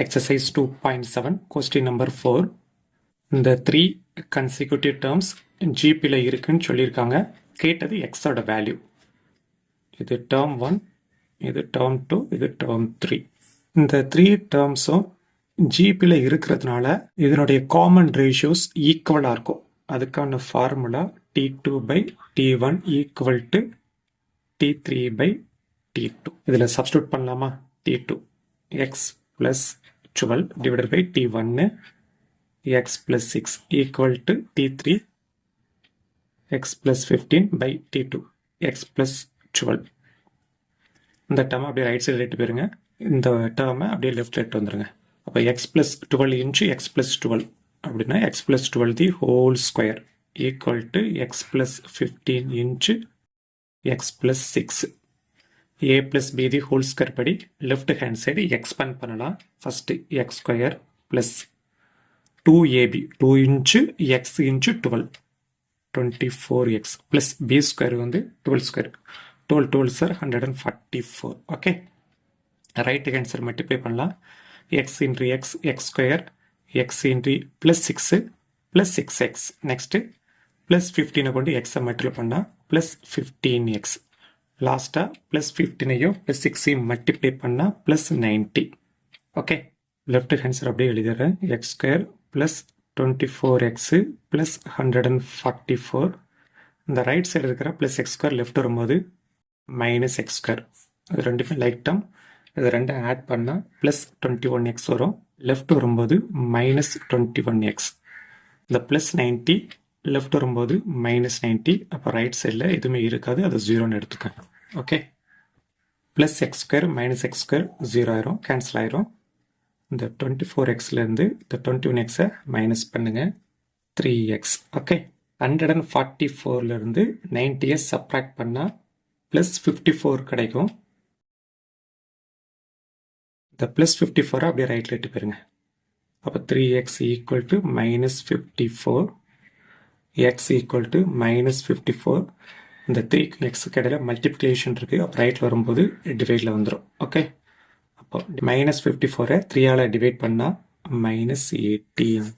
Exercise 2.7 question number 4. இந்த 3 consecutive terms GPல இருக்குன்னு சொல்லியிருக்காங்க. கேட்டது x ஓட வேல்யூ. இது term 1, இது term 2, இது term 3. இந்த 3 termஸும் GPல இருக்கிறதுனால இதனுடைய common ratios ஈக்குவலாக இருக்கும். அதுக்கான formula T2/T1 equal to T3/T2. இதில் சப்ஸ்டியூட் பண்ணலாமா? T2 x plus 12 divided by T1 x plus 6 equal to T3 x plus 15 by T2 x plus 12. இந்த டேர்மை அப்படியே ரைட் சைடு எடுத்து போயிருங்க. இந்த டேர்மை அப்படியே லெஃப்ட் எடுத்து வந்துருங்க. அப்போ x plus 12 into x plus 12 அப்படின்னா x plus 12 the whole square equal to x plus 15 into x plus 6. a plus b the whole square படி லெஃப்ட் ஹேண்ட் சைடு எக்ஸ்பேண்ட் பண்ணலாம். First x square plus 2ab 2 into x into 12 24x plus b square வந்து 12 square 12 sir 144. Okay, right hand side multiply பண்ணலாம். X into x x square x into plus 6 plus 6x next plus 15 கொண்டு எக்ஸை multiply பண்ணால் plus 15x லாஸ்ட்டாக plus 15ஐயும் plus 6ஐயும் multiply பண்ணால் plus 90. Okay, left hand side அப்படியே எழுதிடுறேன். X square plus 24x plus 144. இந்த ரைட் சைடு இருக்கிற ப்ளஸ் எக்ஸ் ஸ்கொயர் லெஃப்ட் வரும்போது மைனஸ் எக்ஸ் ஸ்கொயர். அது ரெண்டுமே லைக் டேர்ம். இது ரெண்டும் ஆட் பண்ணால் ப்ளஸ் 21x வரும். லெஃப்ட் வரும்போது மைனஸ் 21x. இந்த ப்ளஸ் 90 லெஃப்ட் வரும்போது மைனஸ் 90. அப்போ ரைட் சைடில் எதுவுமே இருக்காது, அது ஜீரோன்னு எடுத்துக்கோங்க. Okay, plus x square minus x square zero ஆயிரும், கேன்சல் ஆயிரும். இந்த 24xலேருந்து இந்த 21xை மைனஸ் பண்ணுங்கள், 3x. ஓகே, 144லேருந்து 90யை சப்ராக்ட் பண்ணால் ப்ளஸ் 54 கிடைக்கும். இந்த ப்ளஸ் 54 அப்படியே ரைட்டில் எட்டு போயிருங்க. அப்போ 3x equal to minus 54, x equal to minus 54. இந்த 3 எக்ஸுக்கு இடையில மல்டிப்ளிகேஷன் இருக்குது. அப்போ ரைட்டில் வரும்போது டிவைடில் வந்துடும். ஓகே, அப்போ மைனஸ் 54 3ஆல் டிவைட் பண்ணால் மைனஸ் 18.